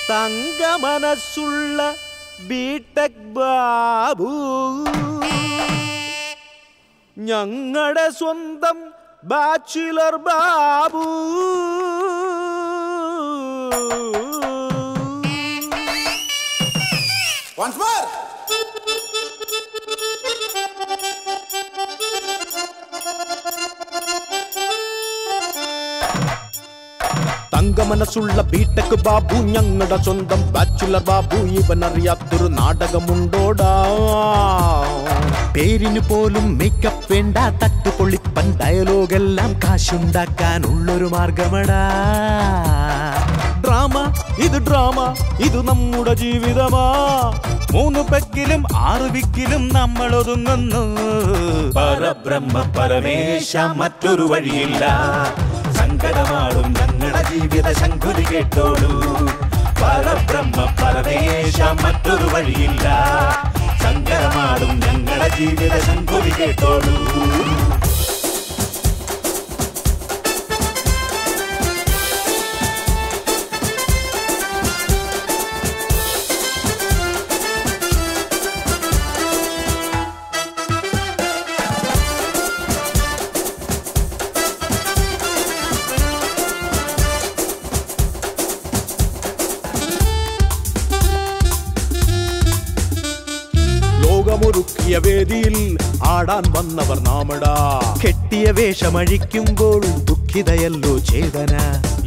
തങ്ക മനസ്സുള്ള ബിടെക് ബാബു, ഞങ്ങളുടെ സ്വന്തം ബാച്ചിലർ ബാബു. Once more. തങ്ക മനസ്സുള്ള ബിടെക് ബാബു, ഞങ്ങളുടെ സ്വന്തം ബാച്ചുലർ ബാബു. ഇവനറിയാത്തൊരു നാടകമുണ്ടോടാ? പേരിനു പോലും മേക്കപ്പ് വേണ്ട, തട്ടുപൊളിപ്പൻ ഡയലോഗെല്ലാം കാശുണ്ടാക്കാനുള്ളൊരു മാർഗമടാ. ഡ്രാമ ഇത് ഡ്രാമ, ഇത് നമ്മുടെ ജീവിതമാ. 3 പെക്കിലും 6 വിക്കിലും നമ്മൾ ഒതുങ്ങുന്നു. പരബ്രഹ്മ പരമേശ മറ്റൊരു വഴിയില്ല. സങ്കടമാടും ഞങ്ങളുടെ ജീവിത ശങ്കുലി കേട്ടോളൂ. പരബ്രഹ്മ പരമേശ മറ്റൊരു വഴിയില്ല. സങ്കടമാടും ഞങ്ങളുടെ ജീവിത ശങ്കുലി കേട്ടോളൂ. ലോകമൊരുക്കിയ വേദിയിൽ ആടാൻ വന്നവർ നാമടാ. കെട്ടിയ വേഷമഴിക്കുമ്പോൾ ദുഃഖിതയല്ലോ ചേതന.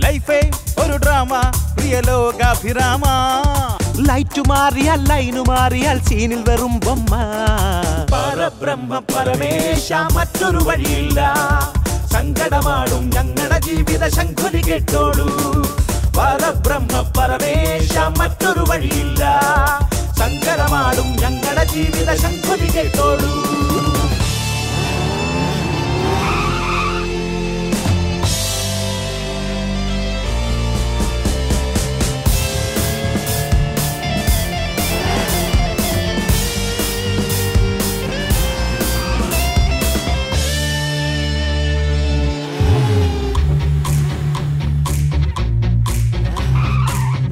ലൈഫേ ഒരു ഡ്രാമ, പ്രിയ ലോകാഭിരാമ. ലൈറ്റു മാറിയാൽ ലൈനു മാറിയാൽ സീനിൽ വെറും ബൊമ്മ. പരബ്രഹ്മ പരമേശ മറ്റൊരു വഴിയില്ല. സങ്കടമാടും ഞങ്ങളുടെ ജീവിത ശങ്കുലി കേട്ടോളൂ. പരബ്രഹ്മ പരമേശ മറ്റൊരു വഴിയില്ല. സങ്കടമാടും ഞങ്ങളുടെ ജീവിത ശങ്കുലി കേട്ടോളൂ.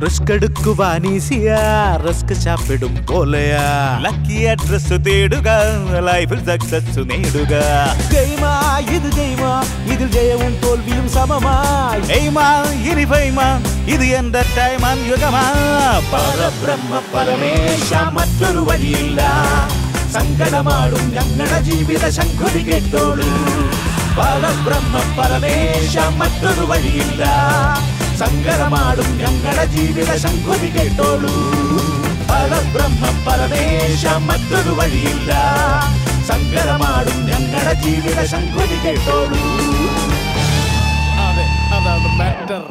റിസ്ക് എടുക്കുവാൻ ഈസിയാ, റിസ്ക് ചാപ്പിടും പോലെയാ. ലക്കി അഡ്രസ് തേടുക, ലൈഫിൽ സക്സസ് നേടുക. ഗെയിമാ ഇത് ഗെയിമാ, ഇതിൽ ജയവും തോൽവിയും സമമായി. എയ്മാ ഇനി ഫൈമാ, ഇത് എന്റെ ടൈം യുഗമാ. പരബ്രഹ്മ പരമേശ മറ്റൊരു വഴിയില്ല. സങ്കടമാടും ഞങ്ങളുടെ ജീവിത ശങ്കുലി കേട്ടോളൂ. പരബ്രഹ്മ പരമേശ മറ്റൊരു വഴിയില്ല. സങ്കടമാടും ഞങ്ങളുടെ ജീവിത ശങ്കുലി കേട്ടോളൂ. പരബ്രഹ്മ പരമേശ മറ്റൊരു വഴിയില്ല. സങ്കടമാടും ഞങ്ങളുടെ ജീവിത ശങ്കുലി കേട്ടോളൂ. അതെ, അതാണ് മാറ്റർ.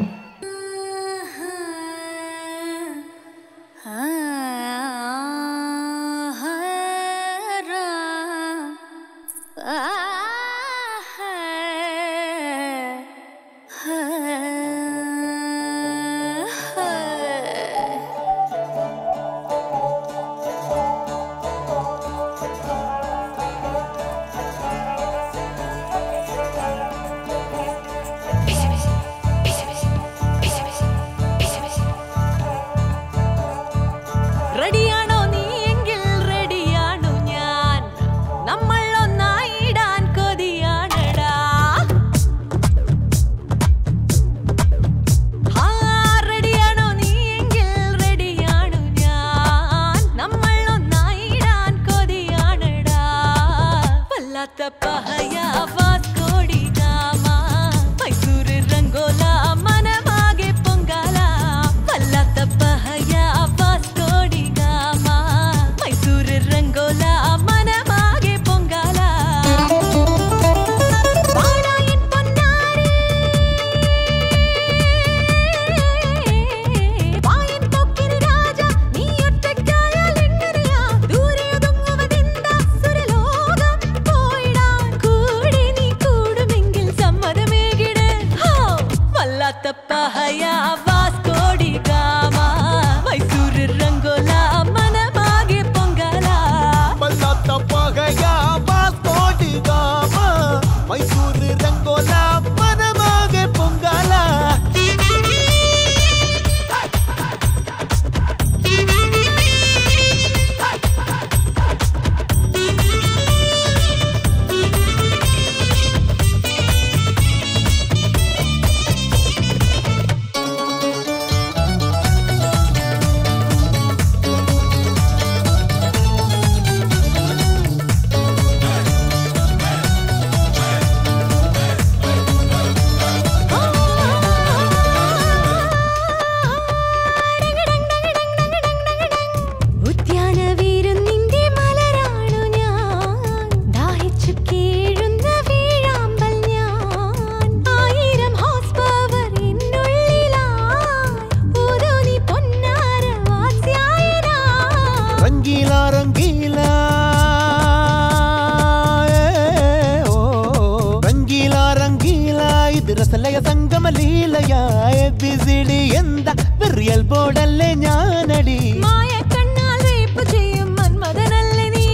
വിട് എന്താ റിയൽ ബോർഡല്ലേ ഞാനടി മായ കണ്ണാൽ റേപ്പ് ചെയ്യും മന്മഥനല്ലേ നീ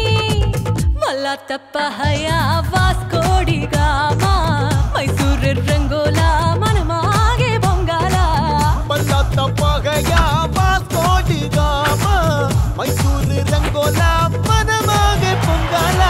വല്ലാത്ത പഹയാ വാസ്കോടി ഗാമ മൈസൂർ രംഗോല മനമാകെ പൊങ്കാല വല്ലാത്ത പഹയാ വാസ്കോടി ഗാമ മൈസൂർ രംഗോല മനമാകെ പൊങ്കാല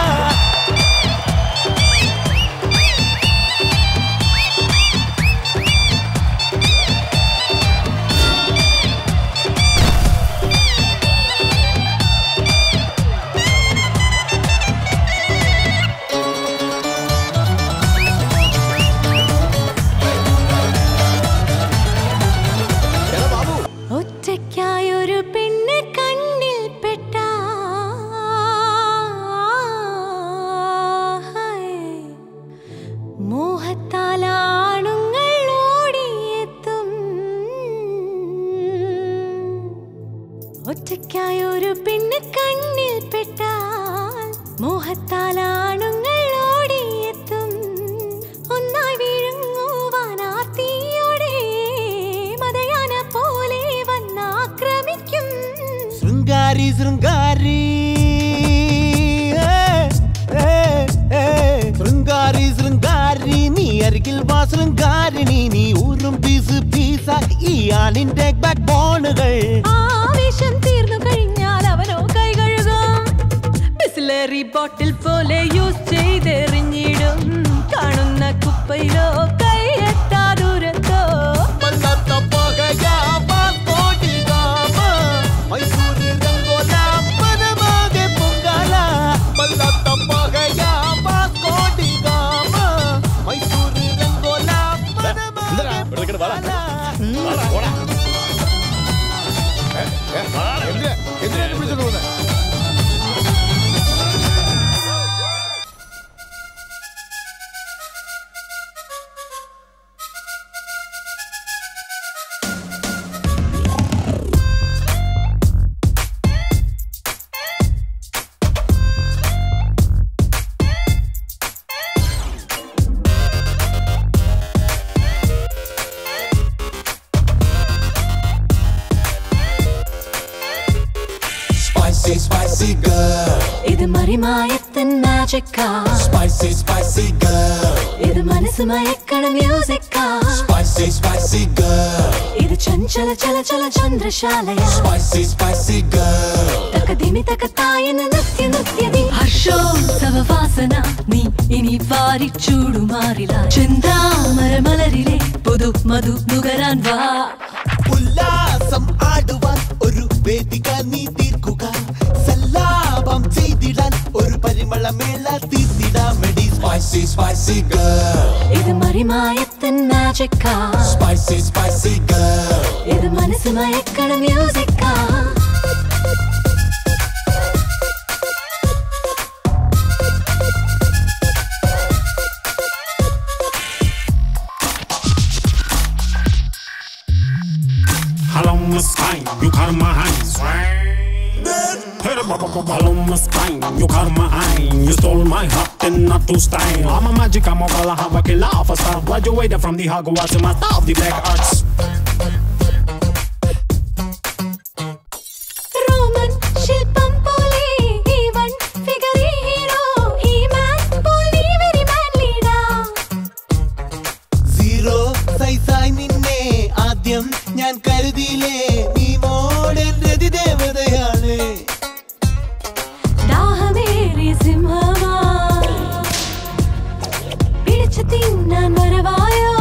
ഒറ്റയ്ക്കായൊരു പെണ്ണ് കണ്ണിൽ പെട്ട മോഹത്താലാണുങ്ങൾ ഓടിയെത്തും ഒറ്റയ്ക്കായൊരു പെണ്ണ് കണ്ണിൽ പെട്ടാൽ മോഹത്താലാണുങ്ങൾ ഓടിയെത്തും ഒന്നായി വിഴുങ്ങുവാൻ ആർത്തിയോടെ മതയാന പോലെ വന്നാക്രമിക്കും ശൃംഗാരി ശൃംഗാരി ശൃംഗാരി ശൃംഗാരി നീ അരികിൽ വാ ശൃംഗാരിണി നീ ഊരും പീസ് പീസാക്കി ഈ ആണിന്റെ ബാക്ക് ബോണുകൾ ആവേശം തീർന്നു കഴിഞ്ഞാൽ അവനോ കൈ കഴുകും ബിസ്ലറി ബോട്ടിൽ പോലെ യൂസ് ചെയ്തെറിഞ്ഞിടും കാണുന്ന കുപ്പയിലോ കൈ എത്താ ദൂരത്തോ Spicy girl, ഇത് മറിമായത്തൻ മാജിക്കാ spicy, spicy girl, ഇത് മനസ്സ് മയക്കണ മ്യൂസിക്കാ spicy girl, ഇത് ചഞ്ചല ചല ചല ചന്ദ്രശാലയാ spicy, spicy girl, തകദിമി തകത്തായെന്ന് നൃത്യതി ഹർഷോത്സവ വാസന നീ ഇനി വാരിച്ചൂടുമാറില്ല ചിന്താമരമലരിലെ പുതു മധു നുകരാൻ വാ ഉല്ലാസം ആടുവാൻ ഒരു വേദിക നീ തീർക്കുക സല്ലാപം ചെയ്തിടാൻ ഒരു പരിമളമേള തീർത്തിടാമെടി spicy girl, ഇത് മറിമായത്തൻ മാജിക്കാ spicy girl, ഇത് മനസ്സ് മയക്കണ മ്യൂസിക്കാ Hello, Miss Fine, you caught my eye. Hello, Miss Fine, you caught my eye. You stole my heart and not to style. I'm a magic, I'm a ball, I have a killer of a star. Graduated from the Hogwarts and master of the black arts. Roman ശില്പം പോലെ even figure hero He-Man പോലെ very മാൻ leader zero സൈസായി നിന്നെ ആദ്യം ഞാൻ കരുതിയില്ലേ നീ model രതിദേവതയാണ് ദാഹമേറിയ സിംഹമാ പിടിച്ചു തിന്നാൻ വരവായോ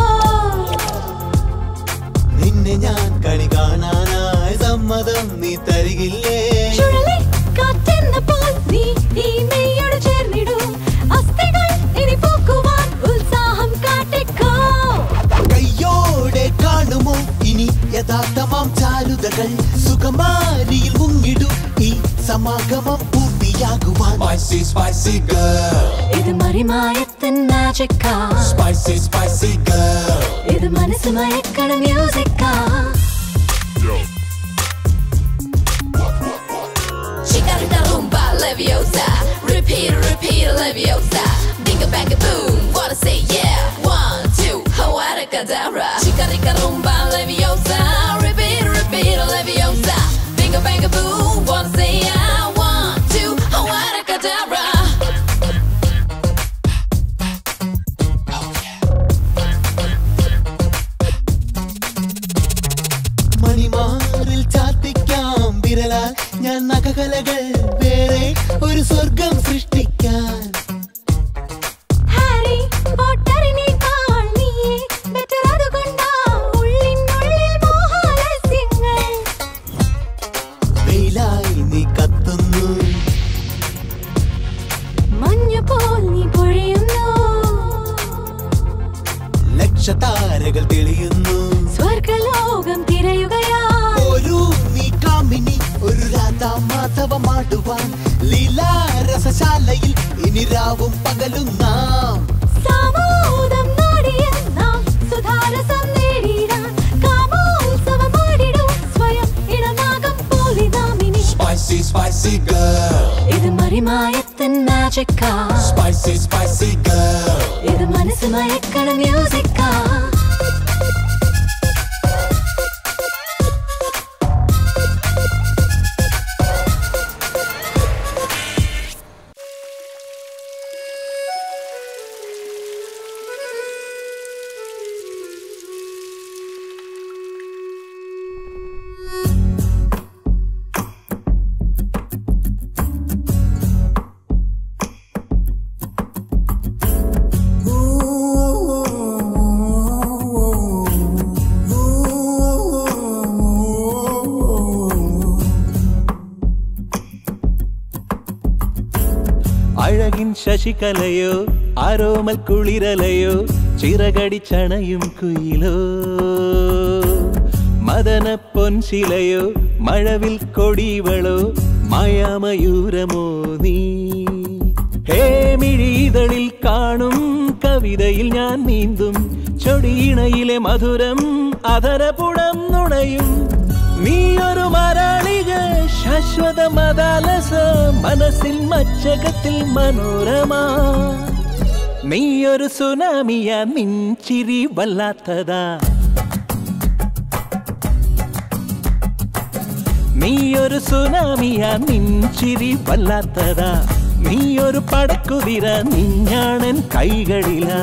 നിന്നെ ഞാൻ കണി കാണാനായി സമ്മതം നീ തരികില്ലേ ചുഴലിക്കാറ്റെന്നപ്പോൾ നീ ഈ മെയ്യോട് ചേർന്നിടൂ അസ്ഥികൾ ഇനി പോക്കുവാൻ ഉത്സാഹം കാട്ടിക്കോ കയ്യോടെ കാണുമോ ഇനി യഥാർത്ഥമാം ചാരുതകൾ സുഖമാരിയിൽ മുങ്ങിടും ഈ സമാഗമം പൂർത്തിയാകുവാൻ spicy girl, ഇത് മറിമായത്തൻ മാജിക്കാ spicy girl, ഇത് മനസ്സ് മയക്കണ മ്യൂസിക്കാ Chicarita rumba leviosa, repeat, leviosa. Dinga bang boom, wanna say yeah. 1, 2, Hawara Kadabra. Chicarita rumba leviosa. ഞാൻ നഖകലകൾ വേറെ ഒരു സ്വർഗം സൃഷ്ടിക്കാൻ ഹാരി പോട്ടറിനേക്കാൾ നീയേ ബെറ്റർ അതുകൊണ്ടാ ഉള്ളിനുള്ളിൽ മോഹാലസ്യങ്ങൾ വെയിലായി നീ കത്തുന്നു മഞ്ഞുപോൽ നീ പൊഴിയുന്നു ലക്ഷതാരകൾ തെളിയുന്നു സ്വർഗലോകം തിരയുകയാ ഒരു നീ കാമിനി ഒരു രാധാമാധവമാടുവാൻ ലീലാരസശാലയിൽ ഇനി രാവും പകലും നാം സാമോദം നാടിയ നാം സുധാരസം നേടിടാൻ കാമോത്സവമാടിടും സ്വയം ഇടനാകം പോലെ നാം ഇനി Spicy, spicy girl. ഇത് മറിമായത്തിൻ മാജിക്കാ Spicy, spicy girl. ഇത് മനസ്സ് മയക്കണ മ്യൂസിക്കാ അഴകിൻ ശശികലയോ ആരോമൽ കുളിരലയോ ചിറകടിച്ചണയും കുയിലോ മദന പൊൻശിലയോ മഴവിൽ കൊടിവളോ മായാമയൂരമോ നീ ഹേ മിഴിതളിൽ കാണും കവിതയിൽ ഞാൻ നീന്തും ചൊടിയിണയിലെ മധുരം അധരപുടം നുണയും നീയൊരു മരാളിക ശാശ്വത മദാലസ മനസ്സിൽ മച്ചകത്തിൽ മനോരമ നീയൊരു സുനാമിയ നിൻചിരി വല്ലാത്തതാ നീയൊരു സുനാമിയ നിൻചിരി വല്ലാത്തതാ നീയൊരു പടക്കുതിര നിഞ്ഞാണൻ കൈകളിലാ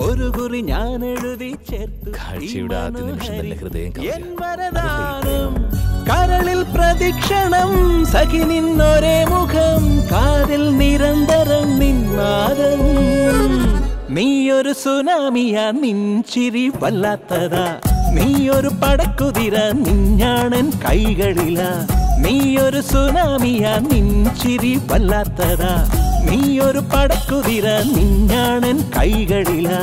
ഒരു കുറി ഞാൻ എഴുതി ചേർത്തു കരളിൽ പ്രദക്ഷിണം സഖി നിന്നൊരേ മുഖം കാതിൽ നിരന്തരം നിന്നാദം നീയൊരു സുനാമിയ നിൻചിരി വല്ലാത്തതാ നീയൊരു പടക്കുതിര നിഞ്ഞാണൻ കൈകളിലാ നീയൊരു സുനാമിയ നിൻചിരി വല്ലാത്തതാ നീയൊരു പടക്കുതിര നിഞ്ഞാണൻ കൈകളിലാ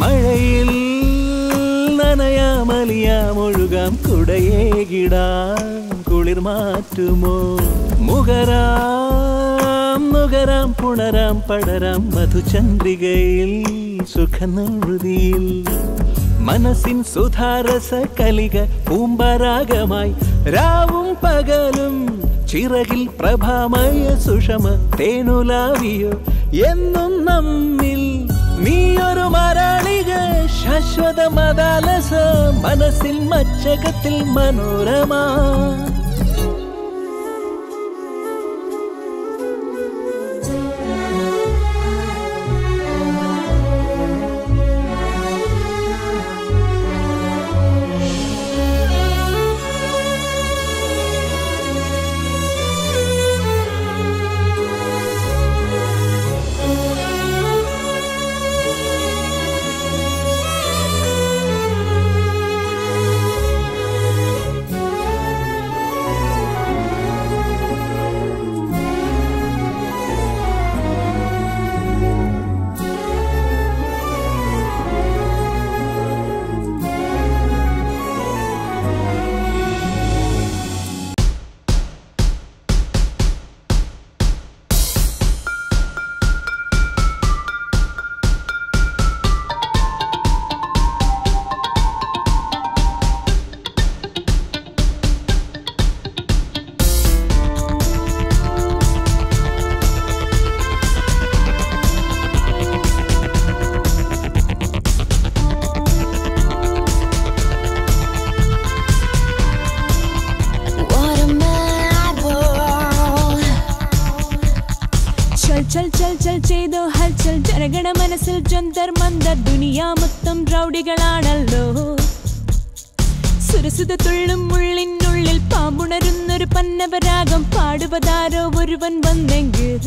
മഴയിൽ നനയാമലിയാമൊഴുകാം കുടയേകിടാം കുളിർ മാറ്റുമോ മുഖരാം നുകരാം പുണരാം പടരാം മധുചന്ദ്രികയിൽ സുഖനൃതിയിൽ മനസ്സിൻ സുധാരസ കലിക പൂമ്പരാഗമായി രാവും പകലും ചിറകിൽ പ്രഭാമയ സുഷമ തേനുലാവിയോ എന്നും നമ്മിൽ നീയൊരു മരാളിക ശാശ്വത മദാലസ മനസ്സിൽ മച്ചകത്തിൽ മനോരമ ചൽ ചൽ ചൽ ചൽ ചെയ്തോ ഹൽചൽ ജനഗണ മനസ്സിൽ ജന്തർ മന്ദർ ദുനിയാ മൊത്തം റൗഡികളാണല്ലോ സുരസുത തുള്ളും ഉള്ളിനുള്ളിൽ പാമ്പുണരുന്നൊരു പന്നവരാഗം പാടുവതാരോ ഒരുവൻ വന്നെങ്കിൽ